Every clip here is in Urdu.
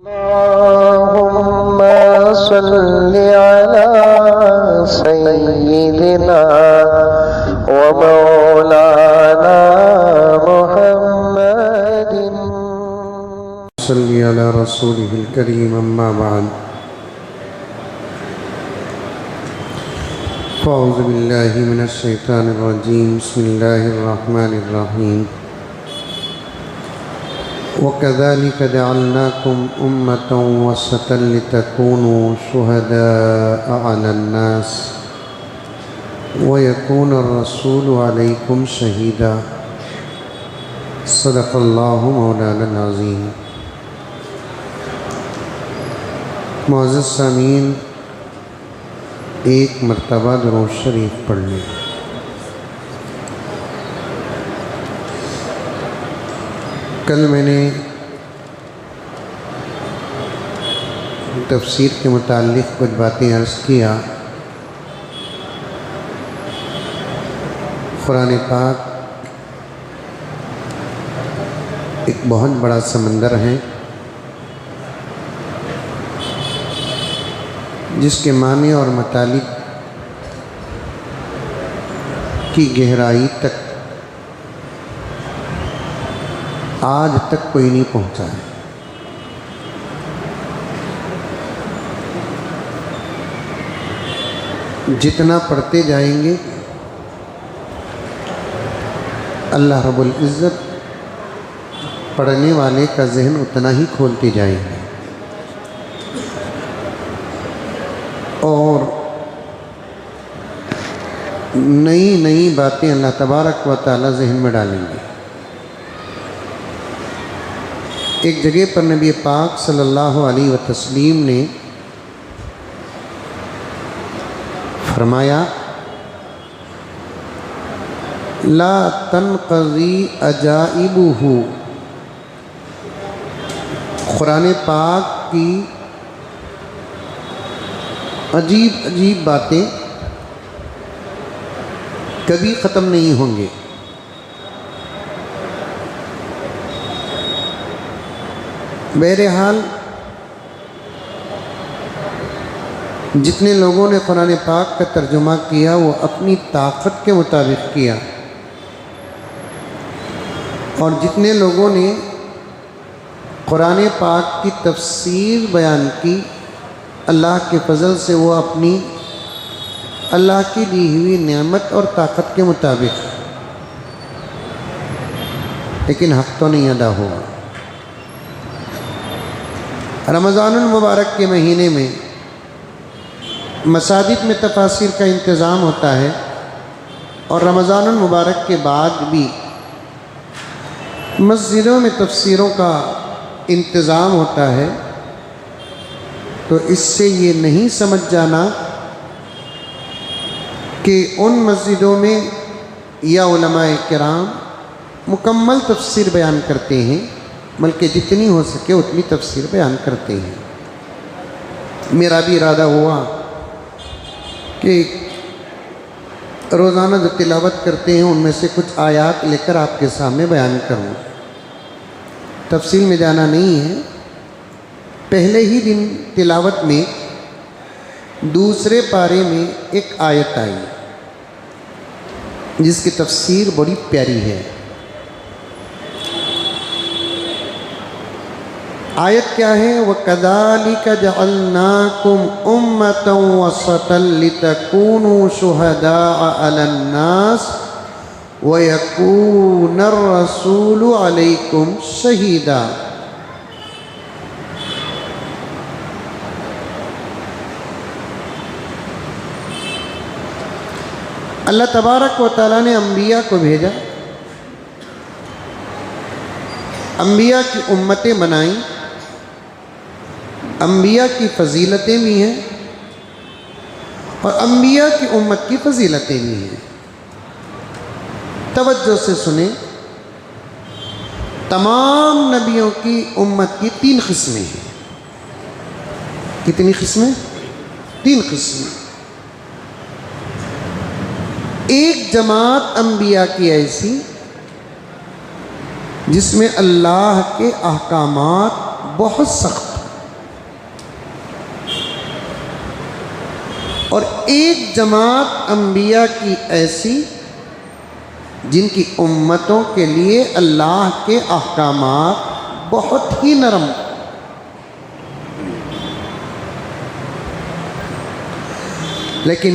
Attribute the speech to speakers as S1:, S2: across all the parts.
S1: اللهم صل على سيدنا ومولانا محمد
S2: صل على رسوله الكريم أما بعد فأعوذ بالله من الشيطان الرجيم بسم الله الرحمن الرحيم وكذلك جعلناكم أمة وسطا لتكونوا شهداء على الناس ويكون الرسول عليكم شهيدا صدق الله مولانا العظيم۔ معزز سامعین، ایک مرتبہ درود شریف پڑھ لیں۔ کل میں نے تفسیر کے متعلق کچھ باتیں عرض کیا۔ قرآن پاک ایک بہت بڑا سمندر ہے جس کے معنی اور مطالب کی گہرائی تک آج تک کوئی نہیں پہنچا ہے۔ جتنا پڑھتے جائیں گے اللہ رب العزت پڑھنے والے کا ذہن اتنا ہی کھولتے جائیں گے اور نئی نئی باتیں اللہ تبارک و تعالی ذہن میں ڈالیں گے۔ ایک جگہ پر نبی پاک صلی اللہ علیہ وسلم نے فرمایا لا تنقضی عجائبہ، قرآن پاک کی عجیب عجیب باتیں کبھی ختم نہیں ہوں گے۔ بہرحال جتنے لوگوں نے قرآن پاک کا ترجمہ کیا وہ اپنی طاقت کے مطابق کیا، اور جتنے لوگوں نے قرآن پاک کی تفسیر بیان کی اللہ کے فضل سے وہ اپنی اللہ کی دی ہوئی نعمت اور طاقت کے مطابق، لیکن حق تو نہیں ادا ہوا۔ رمضان المبارک کے مہینے میں مساجد میں تفاسیر کا انتظام ہوتا ہے، اور رمضان المبارک کے بعد بھی مسجدوں میں تفسیروں کا انتظام ہوتا ہے، تو اس سے یہ نہیں سمجھ جانا کہ ان مسجدوں میں یا علماء کرام مکمل تفسیر بیان کرتے ہیں، بلکہ جتنی ہو سکے اتنی تفسیر بیان کرتے ہیں۔ میرا بھی ارادہ ہوا کہ روزانہ جو تلاوت کرتے ہیں ان میں سے کچھ آیات لے کر آپ کے سامنے بیان کروں۔ تفصیل میں جانا نہیں ہے، پہلے ہی دن تلاوت میں دوسرے پارے میں ایک آیت آئی جس کی تفسیر بڑی پیاری ہے۔ آیت کیا ہے؟ وَكَذَلِكَ جَعَلْنَاكُمْ أُمَّةً وَسَطًا لِتَكُونُوا شُهَدَاءَ عَلَى النَّاسِ وَيَكُونَ الرَّسُولُ عَلَيْكُمْ شَهِيدًا۔ اللہ تبارک و تعالیٰ نے انبیاء کو بھیجا، انبیاء کی امتیں بنائیں، انبیاء کی فضیلتیں بھی ہیں اور انبیاء کی امت کی فضیلتیں بھی ہیں۔ توجہ سے سنیں، تمام نبیوں کی امت کی 3 قسمیں ہیں۔ کتنی قسمیں؟ 3 قسمیں۔ ایک جماعت انبیاء کی ایسی جس میں اللہ کے احکامات بہت سخت، اور ایک جماعت انبیاء کی ایسی جن کی امتوں کے لیے اللہ کے احکامات بہت ہی نرم، لیکن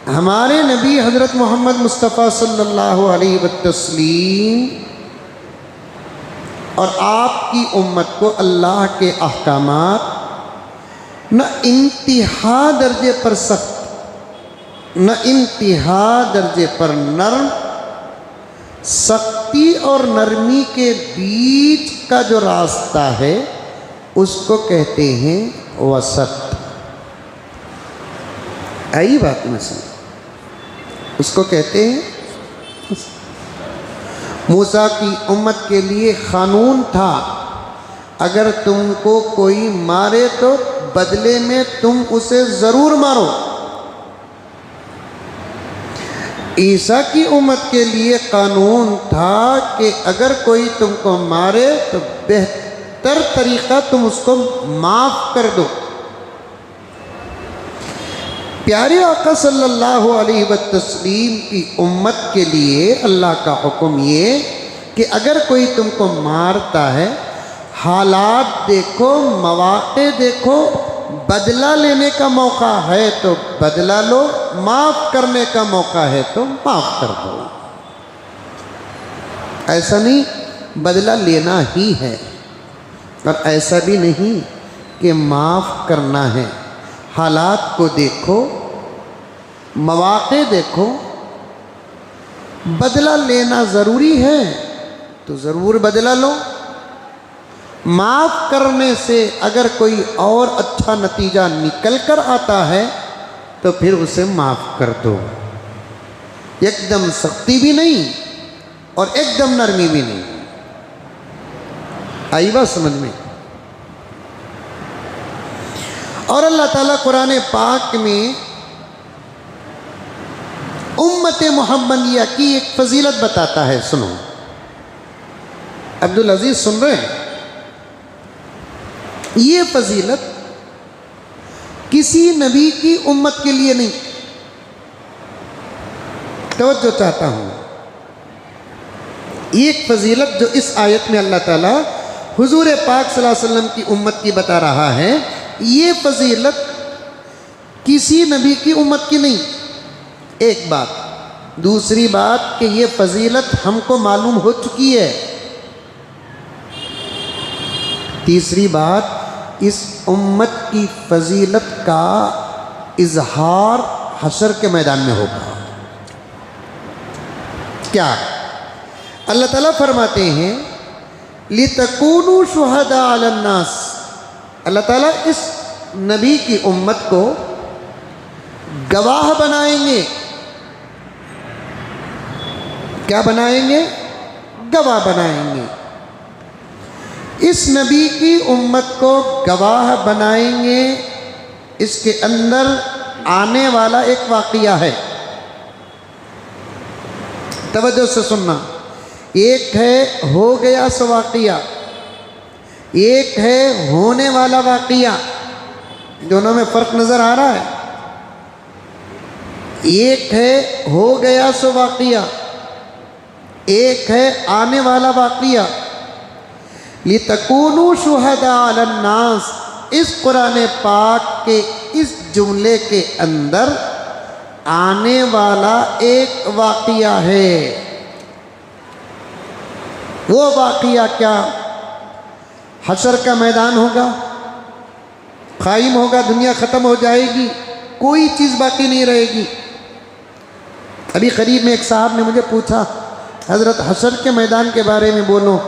S2: ہمارے نبی حضرت محمد مصطفیٰ صلی اللہ علیہ وسلم اور آپ کی امت کو اللہ کے احکامات نہ انتہا درجے پر سخت نہ انتہا درجے پر نرم، سختی اور نرمی کے بیچ کا جو راستہ ہے اس کو کہتے ہیں وسط۔ آئی بات میں سمجھ، اس کو کہتے ہیں موسیٰ کی امت کے لیے قانون تھا، اگر تم کو کوئی مارے تو بدلے میں تم اسے ضرور مارو۔ عیسیٰ کی امت کے لیے قانون تھا کہ اگر کوئی تم کو مارے تو بہتر طریقہ تم اس کو معاف کر دو۔ پیارے آقا صلی اللہ علیہ وسلم کی امت کے لیے اللہ کا حکم یہ کہ اگر کوئی تم کو مارتا ہے، حالات دیکھو، مواقع دیکھو، بدلہ لینے کا موقع ہے تو بدلہ لو، معاف کرنے کا موقع ہے تو معاف کر دو۔ ایسا نہیں بدلہ لینا ہی ہے، اور ایسا بھی نہیں کہ معاف کرنا ہے۔ حالات کو دیکھو، مواقع دیکھو، بدلہ لینا ضروری ہے تو ضرور بدلہ لو۔ معاف کرنے سے اگر کوئی اور اچھا نتیجہ نکل کر آتا ہے تو پھر اسے معاف کر دو۔ ایک دم سختی بھی نہیں اور ایک دم نرمی بھی نہیں۔ آئی بات سمجھ میں؟ اور اللہ تعالیٰ قرآن پاک میں امت محمدیہ کی ایک فضیلت بتاتا ہے، سنو۔ عبدالعزیز سن رہے ہیں؟ یہ فضیلت کسی نبی کی امت کے لیے نہیں، توجہ چاہتا ہوں۔ ایک فضیلت جو اس آیت میں اللہ تعالیٰ حضور پاک صلی اللہ علیہ وسلم کی امت کی بتا رہا ہے، یہ فضیلت کسی نبی کی امت کی نہیں، ایک بات۔ دوسری بات کہ یہ فضیلت ہم کو معلوم ہو چکی ہے۔ تیسری بات، اس امت کی فضیلت کا اظہار حشر کے میدان میں ہوگا۔ کیا؟ اللہ تعالیٰ فرماتے ہیں لِتَكُونُوا شُهَدَاءَ عَلَى النَّاسِ، اللہ تعالیٰ اس نبی کی امت کو گواہ بنائیں گے۔ کیا بنائیں گے؟ گواہ بنائیں گے۔ اس نبی کی امت کو گواہ بنائیں گے۔ اس کے اندر آنے والا ایک واقعہ ہے، توجہ سے سننا۔ ایک ہے ہو گیا سو واقعہ، ایک ہے ہونے والا واقعہ، دونوں میں فرق نظر آ رہا ہے۔ ایک ہے ہو گیا سو واقعہ، ایک ہے آنے والا واقعہ۔ لِتَكُونُوا شُهَدَاءَ عَلَى النَّاسِ، اس قرآن پاک کے اس جملے کے اندر آنے والا ایک واقعہ ہے۔ وہ واقعہ کیا؟ حشر کا میدان ہوگا، قائم ہوگا، دنیا ختم ہو جائے گی، کوئی چیز باقی نہیں رہے گی۔ ابھی قریب میں ایک صاحب نے مجھے پوچھا حضرت حشر کے میدان کے بارے میں بولو،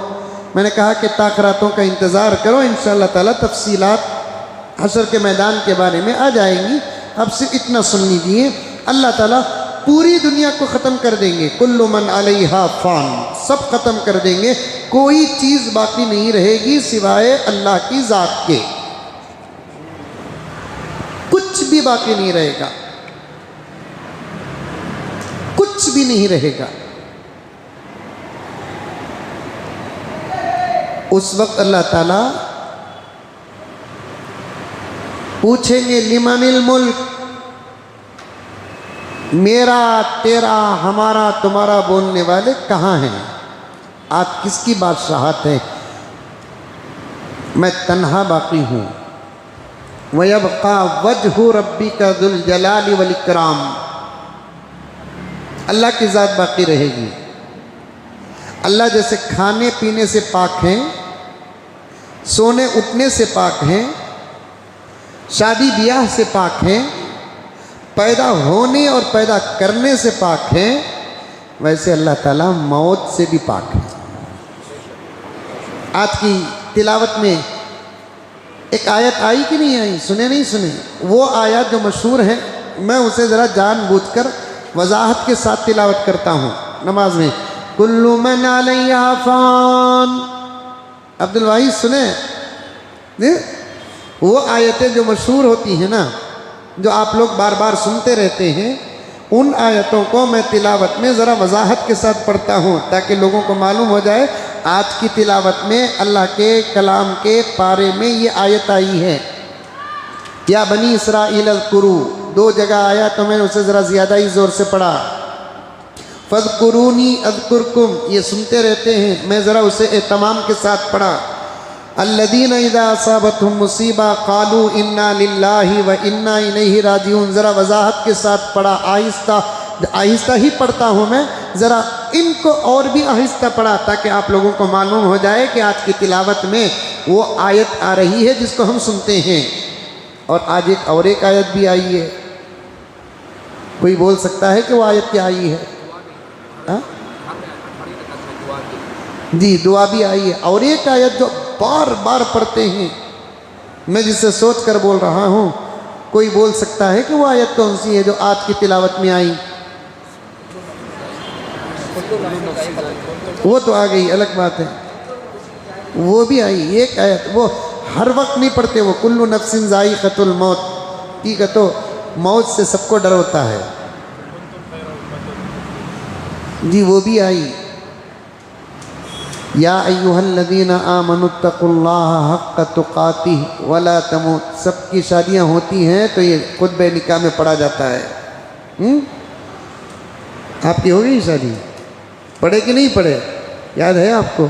S2: میں نے کہا کہ تاخیراتوں کا انتظار کرو، انشاءاللہ تعالی تفصیلات حشر کے میدان کے بارے میں آ جائیں گی۔ اب صرف اتنا سن لیجیے، اللہ تعالیٰ پوری دنیا کو ختم کر دیں گے، کل من علیہا فان، سب ختم کر دیں گے، کوئی چیز باقی نہیں رہے گی سوائے اللہ کی ذات کے، کچھ بھی باقی نہیں رہے گا، کچھ بھی نہیں رہے گا۔ اس وقت اللہ تعالیٰ پوچھیں گے لمن الملک، میرا تیرا ہمارا تمہارا بولنے والے کہاں ہیں؟ آج کس کی بادشاہت ہے؟ میں تنہا باقی ہوں۔ وَيَبْقَى وَجْهُ رَبِّكَ ذُو الْجَلَالِ وَالْإِكْرَامِ، اللہ کی ذات باقی رہے گی۔ اللہ جیسے کھانے پینے سے پاک ہیں، سونے اٹھنے سے پاک ہیں، شادی بیاہ سے پاک ہیں، پیدا ہونے اور پیدا کرنے سے پاک ہیں، ویسے اللہ تعالیٰ موت سے بھی پاک ہے۔ آج کی تلاوت میں ایک آیت آئی کہ نہیں آئی؟ سنے نہیں سنے؟ وہ آیات جو مشہور ہیں، میں اسے ذرا جان بوجھ کر وضاحت کے ساتھ تلاوت کرتا ہوں نماز میں۔ کل من علیہا فان، عبد الواحد سنیں؟ وہ آیتیں جو مشہور ہوتی ہیں نا، جو آپ لوگ بار بار سنتے رہتے ہیں، ان آیتوں کو میں تلاوت میں ذرا وضاحت کے ساتھ پڑھتا ہوں تاکہ لوگوں کو معلوم ہو جائے آج کی تلاوت میں اللہ کے کلام کے پارے میں یہ آیت آئی ہے۔ یا بنی اسرائیل اذکروا، دو جگہ آیا تو میں نے اسے ذرا زیادہ ہی زور سے پڑھا۔ فاذکرونی اذکرکم، یہ سنتے رہتے ہیں، میں ذرا اسے اہتمام کے ساتھ پڑھا۔ الذین اذا اصابتہم مصیبہ قالوا انا للہ و انا الیہ راجعون، ذرا وضاحت کے ساتھ پڑھا، آہستہ ہی پڑھتا ہوں میں، ذرا ان کو اور بھی آہستہ پڑھا تاکہ آپ لوگوں کو معلوم ہو جائے کہ آج کی تلاوت میں وہ آیت آ رہی ہے جس کو ہم سنتے ہیں۔ اور آج ایک آیت بھی آئی ہے، کوئی بول سکتا ہے کہ وہ آیت کیا آئی ہے؟ جی دعا بھی آئی ہے، اور ایک آیت جو بار بار پڑھتے ہیں، میں جسے سوچ کر بول رہا ہوں، کوئی بول سکتا ہے کہ وہ آیت کون سی ہے جو آج کی تلاوت میں آئی؟ وہ تو آ گئی، الگ بات ہے، وہ بھی آئی ایک آیت، وہ ہر وقت نہیں پڑھتے، وہ کل نفس ذائقۃ الموت، ٹھیک ہے، تو موت سے سب کو ڈر ہوتا ہے، جی وہ بھی آئی۔ یا ایھا الذین آمنوا اتقوا اللہ حق تقاتہ ولا تموت، سب کی شادیاں ہوتی ہیں تو یہ خطبہ نکاح میں پڑھا جاتا ہے۔ آپ کی ہو گئی شادی؟ پڑھے کہ نہیں پڑھے؟ یاد ہے آپ کو؟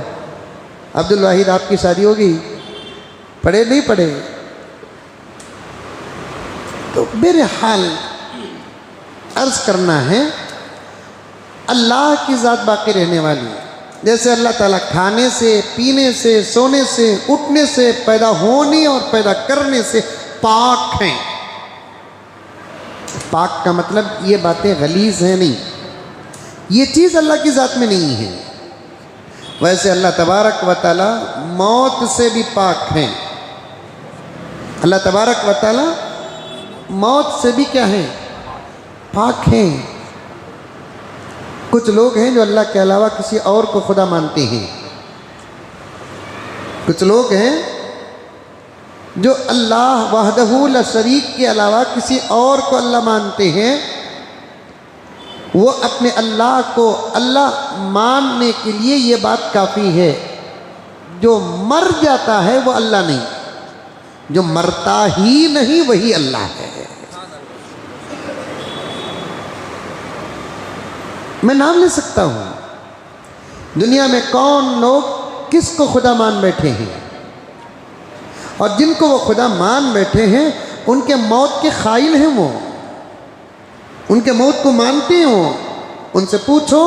S2: عبد الواحد آپ کی شادی ہو گئی؟ پڑھے نہیں پڑھے؟ تو بہرحال عرض کرنا ہے، اللہ کی ذات باقی رہنے والی، جیسے اللہ تعالیٰ کھانے سے، پینے سے، سونے سے، اٹھنے سے، پیدا ہونے اور پیدا کرنے سے پاک ہیں۔ پاک کا مطلب یہ باتیں غلیظ ہیں نہیں، یہ چیز اللہ کی ذات میں نہیں ہے۔ ویسے اللہ تبارک و تعالی موت سے بھی پاک ہیں، اللہ تبارک و تعالی موت سے بھی کیا ہیں؟ پاک ہیں۔ کچھ لوگ ہیں جو اللہ کے علاوہ کسی اور کو خدا مانتے ہیں، کچھ لوگ ہیں جو اللہ وحدہ لا شریک کے علاوہ کسی اور کو اللہ مانتے ہیں، وہ اپنے اللہ کو اللہ ماننے کے لیے یہ بات کافی ہے، جو مر جاتا ہے وہ اللہ نہیں، جو مرتا ہی نہیں وہی اللہ ہے۔ میں نام لے سکتا ہوں، دنیا میں کون لوگ کس کو خدا مان بیٹھے ہیں، اور جن کو وہ خدا مان بیٹھے ہیں ان کے موت کے قائل ہیں، وہ ان کے موت کو مانتے ہو۔ ان سے پوچھو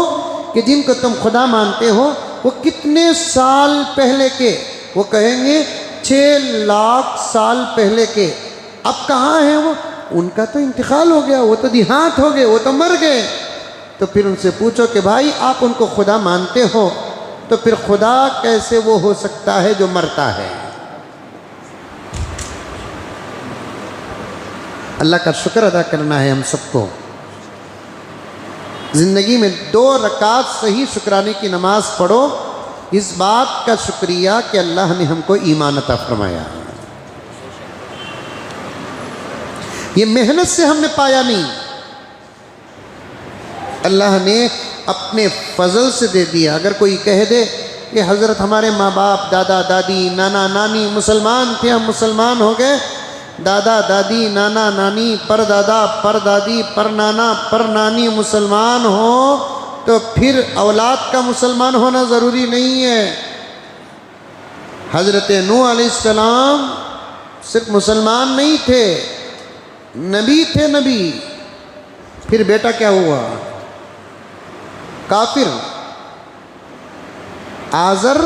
S2: کہ جن کو تم خدا مانتے ہو وہ کتنے سال پہلے کے، وہ کہیں گے 6 لاکھ سال پہلے کے۔ اب کہاں ہیں وہ؟ ان کا تو انتقال ہو گیا، وہ تو دیہات ہو گئے، وہ تو مر گئے۔ تو پھر ان سے پوچھو کہ بھائی آپ ان کو خدا مانتے ہو تو پھر خدا کیسے وہ ہو سکتا ہے جو مرتا ہے؟ اللہ کا شکر ادا کرنا ہے ہم سب کو، زندگی میں 2 رکعت صحیح شکرانے کی نماز پڑھو، اس بات کا شکریہ کہ اللہ نے ہم کو ایمان عطا فرمایا۔ یہ محنت سے ہم نے پایا نہیں، اللہ نے اپنے فضل سے دے دیا۔ اگر کوئی کہہ دے کہ حضرت ہمارے ماں باپ، دادا دادی، نانا نانی مسلمان تھے، ہم مسلمان ہو گئے، دادا دادی نانا نانی پر دادا پر دادی پر نانا پر نانی مسلمان ہو تو پھر اولاد کا مسلمان ہونا ضروری نہیں ہے۔ حضرت نوح علیہ السلام صرف مسلمان نہیں تھے، نبی تھے، نبی۔ پھر بیٹا کیا ہوا؟ کافر۔ آزر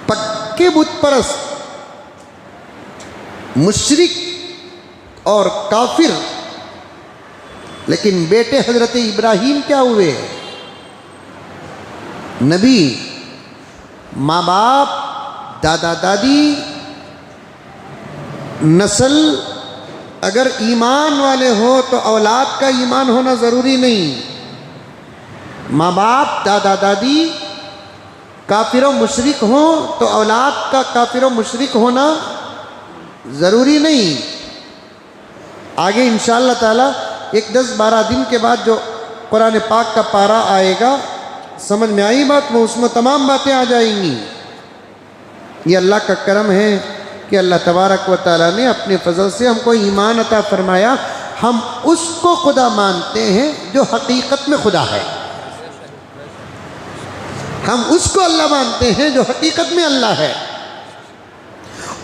S2: پکے بت پرست، مشرک اور کافر، لیکن بیٹے حضرت ابراہیم کیا ہوئے؟ نبی۔ ماں باپ، دادا دادی، نسل اگر ایمان والے ہو تو اولاد کا ایمان ہونا ضروری نہیں۔ ماں باپ، دادا دادی کافر و مشرک ہوں تو اولاد کا کافر و مشرک ہونا ضروری نہیں۔ آگے انشاءاللہ تعالی ایک 10-12 دن کے بعد جو قرآن پاک کا پارہ آئے گا، سمجھ میں آئی بات، وہ اس میں تمام باتیں آ جائیں گی۔ یہ اللہ کا کرم ہے کہ اللہ تبارک و تعالیٰ نے اپنے فضل سے ہم کو ایمان عطا فرمایا۔ ہم اس کو خدا مانتے ہیں جو حقیقت میں خدا ہے، ہم اس کو اللہ مانتے ہیں جو حقیقت میں اللہ ہے۔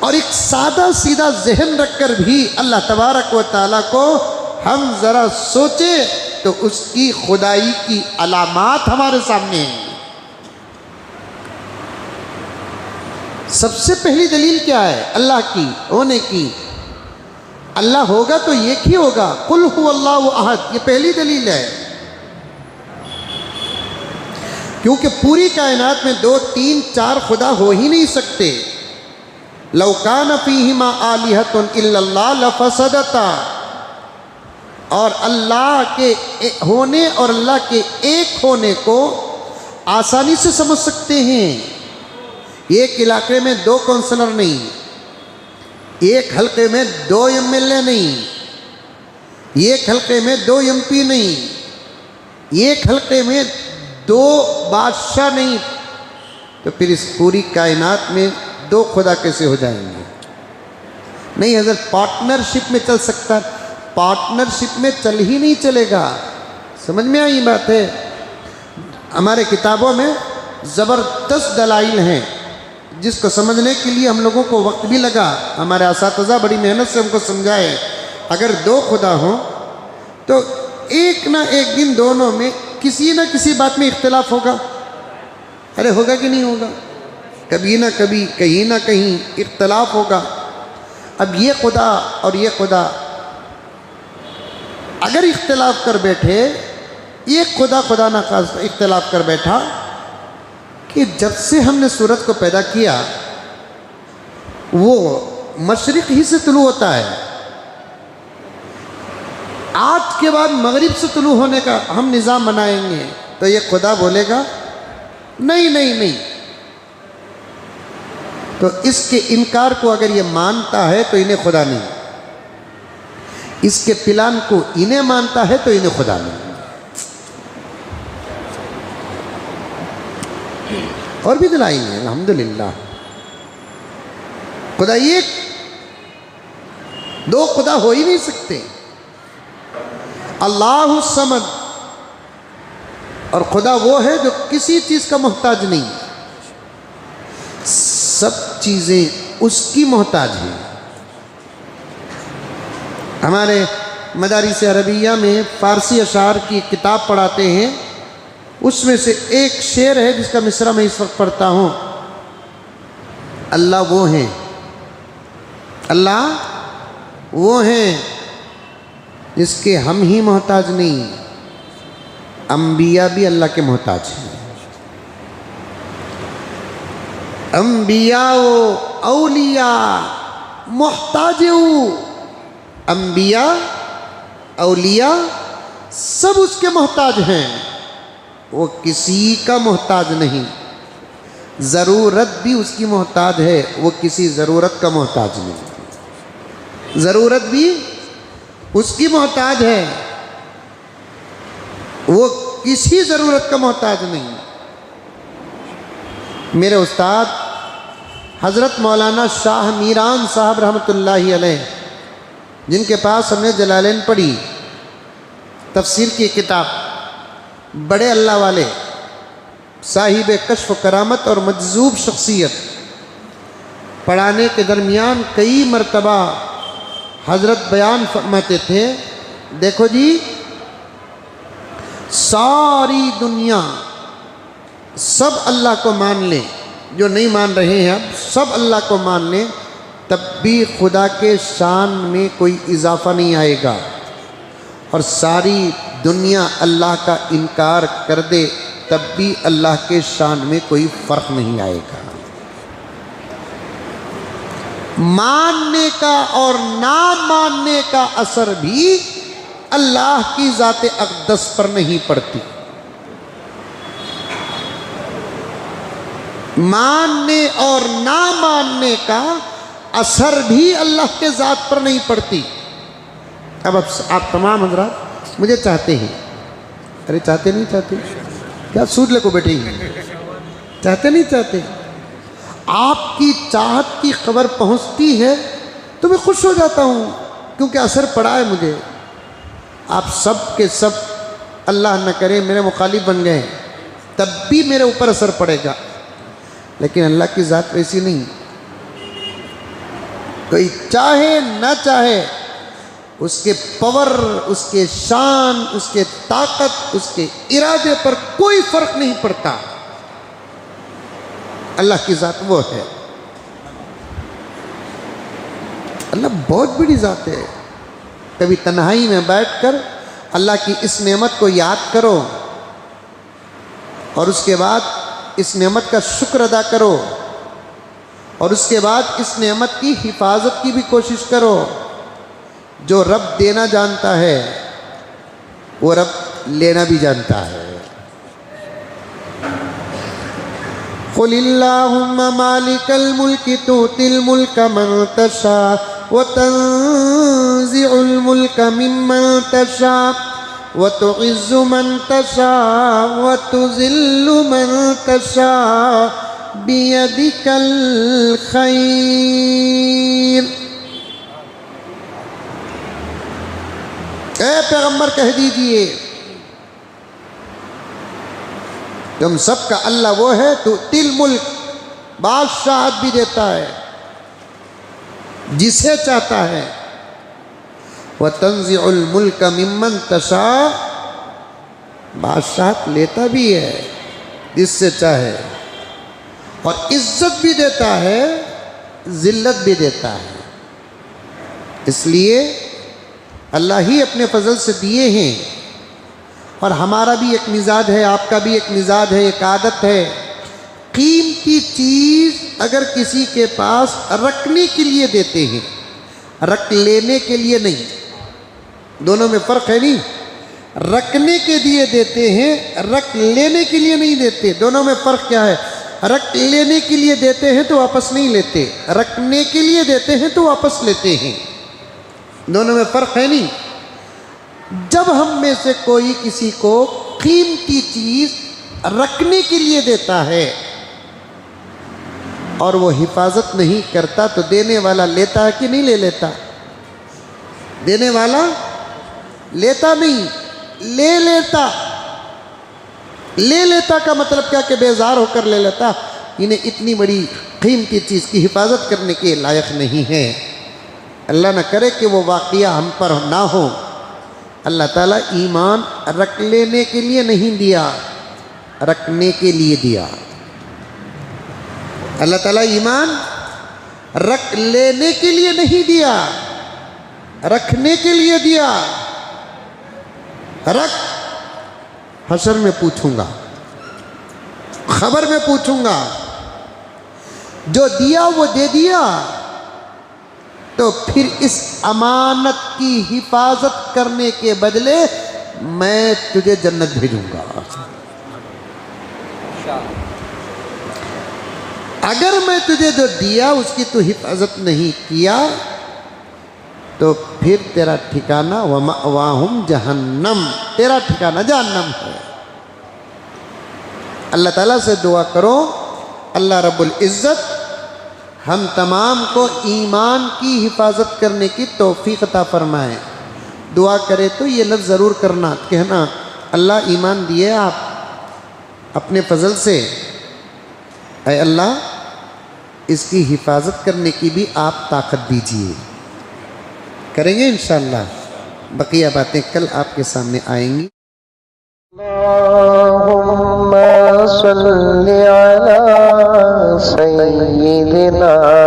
S2: اور ایک سادہ سیدھا ذہن رکھ کر بھی اللہ تبارک و تعالیٰ کو ہم ذرا سوچیں تو اس کی خدائی کی علامات ہمارے سامنے ہیں۔ سب سے پہلی دلیل کیا ہے اللہ کی ہونے کی؟ اللہ ہوگا تو ایک ہی ہوگا، قل هو اللہ احد، یہ پہلی دلیل ہے۔ کیونکہ پوری کائنات میں 2 3 4 خدا ہو ہی نہیں سکتے۔ لو کان فیہما آلہۃ الا اللہ لفسدتا، اور اللہ کے ہونے اور اللہ کے ایک ہونے کو آسانی سے سمجھ سکتے ہیں۔ ایک علاقے میں 2 کونسلر نہیں، ایک حلقے میں 2 MLA نہیں، ایک حلقے میں 2 MP نہیں، ایک حلقے میں 2 بادشاہ نہیں، تو پھر اس پوری کائنات میں 2 خدا کیسے ہو جائیں گے؟ نہیں حضرت، پارٹنرشپ میں چل سکتا، پارٹنرشپ میں چل ہی نہیں چلے گا۔ سمجھ میں آئی بات ہے؟ ہمارے کتابوں میں زبردست دلائل ہیں جس کو سمجھنے کے لیے ہم لوگوں کو وقت بھی لگا، ہمارے اساتذہ بڑی محنت سے ہم کو سمجھائے۔ اگر 2 خدا ہوں تو ایک نہ ایک دن دونوں میں کسی نہ کسی بات میں اختلاف ہوگا۔ ارے ہوگا کہ نہیں ہوگا؟ کبھی نہ کبھی، کہیں نہ کہیں اختلاف ہوگا۔ اب یہ خدا اور یہ خدا اگر اختلاف کر بیٹھے، ایک خدا نہ خاص اختلاف کر بیٹھا کہ جب سے ہم نے سورج کو پیدا کیا وہ مشرق ہی سے طلوع ہوتا ہے، آج کے بعد مغرب سے طلوع ہونے کا ہم نظام بنائیں گے، تو یہ خدا بولے گا نہیں نہیں نہیں۔ تو اس کے انکار کو اگر یہ مانتا ہے تو انہیں خدا نہیں، اس کے پلان کو انہیں مانتا ہے تو انہیں خدا نہیں۔ اور بھی دلائل ہیں الحمدللہ۔ خدا ایک، 2 خدا ہو ہی نہیں سکتے۔ اللہ الصمد، اور خدا وہ ہے جو کسی چیز کا محتاج نہیں، سب چیزیں اس کی محتاج ہیں۔ ہمارے مدارس عربیہ میں فارسی اشعار کی کتاب پڑھاتے ہیں، اس میں سے ایک شعر ہے جس کا مصرع میں اس وقت پڑھتا ہوں۔ اللہ وہ ہیں، اللہ وہ ہیں جس کے ہم ہی محتاج نہیں، انبیاء بھی اللہ کے محتاج ہیں۔ انبیاء و اولیاء محتاج، انبیاء اولیاء سب اس کے محتاج ہیں، وہ کسی کا محتاج نہیں۔ ضرورت بھی اس کی محتاج ہے، وہ کسی ضرورت کا محتاج نہیں۔ ضرورت بھی اس کی محتاج ہے، وہ کسی ضرورت کا محتاج نہیں۔ میرے استاد حضرت مولانا شاہ میران صاحب رحمۃ اللہ علیہ، جن کے پاس ہم نے جلالین پڑھی، تفسیر کی کتاب، بڑے اللہ والے، صاحب کشف و کرامت اور مجذوب شخصیت، پڑھانے کے درمیان کئی مرتبہ حضرت بیان فرماتے تھے، دیکھو جی ساری دنیا سب اللہ کو مان لیں، جو نہیں مان رہے ہیں اب سب اللہ کو مان لیں، تب بھی خدا کے شان میں کوئی اضافہ نہیں آئے گا، اور ساری دنیا اللہ کا انکار کر دے تب بھی اللہ کے شان میں کوئی فرق نہیں آئے گا۔ ماننے کا اور نہ ماننے کا اثر بھی اللہ کی ذات اقدس پر نہیں پڑتی۔ ماننے اور نہ ماننے کا اثر بھی اللہ کے ذات پر نہیں پڑتی۔ اب آپ تمام حضرات مجھے چاہتے ہیں، ارے چاہتے نہیں چاہتے؟ کیا سود لے کو بیٹھے ہیں؟ چاہتے نہیں چاہتے؟ آپ کی چاہت کی خبر پہنچتی ہے تو میں خوش ہو جاتا ہوں، کیونکہ اثر پڑا ہے مجھے۔ آپ سب کے سب اللہ نہ کرے میرے مخالف بن گئے تب بھی میرے اوپر اثر پڑے گا، لیکن اللہ کی ذات ویسی نہیں۔ کوئی چاہے نہ چاہے، اس کے پاور، اس کے شان، اس کے طاقت، اس کے ارادے پر کوئی فرق نہیں پڑتا۔ اللہ کی ذات وہ ہے۔ اللہ بہت بڑی ذات ہے۔ کبھی تنہائی میں بیٹھ کر اللہ کی اس نعمت کو یاد کرو، اور اس کے بعد اس نعمت کا شکر ادا کرو، اور اس کے بعد اس نعمت کی حفاظت کی بھی کوشش کرو۔ جو رب دینا جانتا ہے وہ رب لینا بھی جانتا ہے۔ قُلِ اللَّهُمَّ مَالِكَ الْمُلْكِ تُؤْتِي الْمُلْكَ مَن تَشَاءُ وَتَنزِعُ الْمُلْكَ مِمَّن تَشَاءُ وَتُعِزُّ مَن تَشَاءُ وَتُذِلُّ مَن تَشَاءُ بِيَدِكَ الْخَيْرُ۔ اے پیغمبر کہہ دیجئے تم سب کا اللہ وہ ہے تو تل ملک، بادشاہت بھی دیتا ہے جسے چاہتا ہے، وَتَنزِعُ الْمُلْكَ مِمَّن تَشَاءُ، بادشاہت لیتا بھی ہے جس سے چاہے، اور عزت بھی دیتا ہے، ذلت بھی دیتا ہے۔ اس لیے اللہ ہی اپنے فضل سے دیے ہیں، اور ہمارا بھی ایک مزاج ہے، آپ کا بھی ایک مزاج ہے، ایک عادت ہے۔ قیمتی چیز اگر کسی کے پاس رکھنے کے لیے دیتے ہیں، رکھ لینے کے لیے نہیں، دونوں میں فرق ہے نہیں۔ رکھنے کے لیے دیتے ہیں، رکھ لینے کے لیے نہیں دیتے، دونوں میں فرق کیا ہے؟ رکھ لینے کے لیے دیتے ہیں تو واپس نہیں لیتے، رکھنے کے لیے دیتے ہیں تو واپس لیتے ہیں، دونوں میں فرق ہے نہیں۔ جب ہم میں سے کوئی کسی کو قیمتی چیز رکھنے کے لیے دیتا ہے اور وہ حفاظت نہیں کرتا تو دینے والا لیتا ہے کہ نہیں لے لیتا؟ دینے والا لیتا نہیں، لے لیتا۔ لے لیتا کا مطلب کیا کہ بیزار ہو کر لے لیتا، انہیں اتنی بڑی قیمتی چیز کی حفاظت کرنے کے لائق نہیں ہے۔ اللہ نہ کرے کہ وہ واقعہ ہم پر نہ ہو۔ اللہ تعالیٰ ایمان رکھ لینے کے لیے نہیں دیا، رکھنے کے لیے دیا۔ اللہ تعالیٰ ایمان رکھ لینے کے لیے نہیں دیا، رکھنے کے لیے دیا۔ رکھ، حشر میں پوچھوں گا، خبر میں پوچھوں گا، جو دیا وہ دے دیا تو پھر اس امانت کی حفاظت کرنے کے بدلے میں تجھے جنت بھیجوں گا۔ اگر میں تجھے جو دیا اس کی تو حفاظت نہیں کیا تو پھر تیرا ٹھکانہ وَمَأْوَاهُمْ جہنم، تیرا ٹھکانہ جہنم ہے۔ اللہ تعالیٰ سے دعا کرو اللہ رب العزت ہم تمام کو ایمان کی حفاظت کرنے کی توفیق عطا فرمائے. دعا کرے تو یہ لفظ ضرور کرنا، کہنا اللہ ایمان دیے آپ اپنے فضل سے، اے اللہ اس کی حفاظت کرنے کی بھی آپ طاقت دیجئے. کریں گے انشاءاللہ. بقیہ باتیں کل آپ کے سامنے آئیں گی.
S1: اللهم صل على سيدنا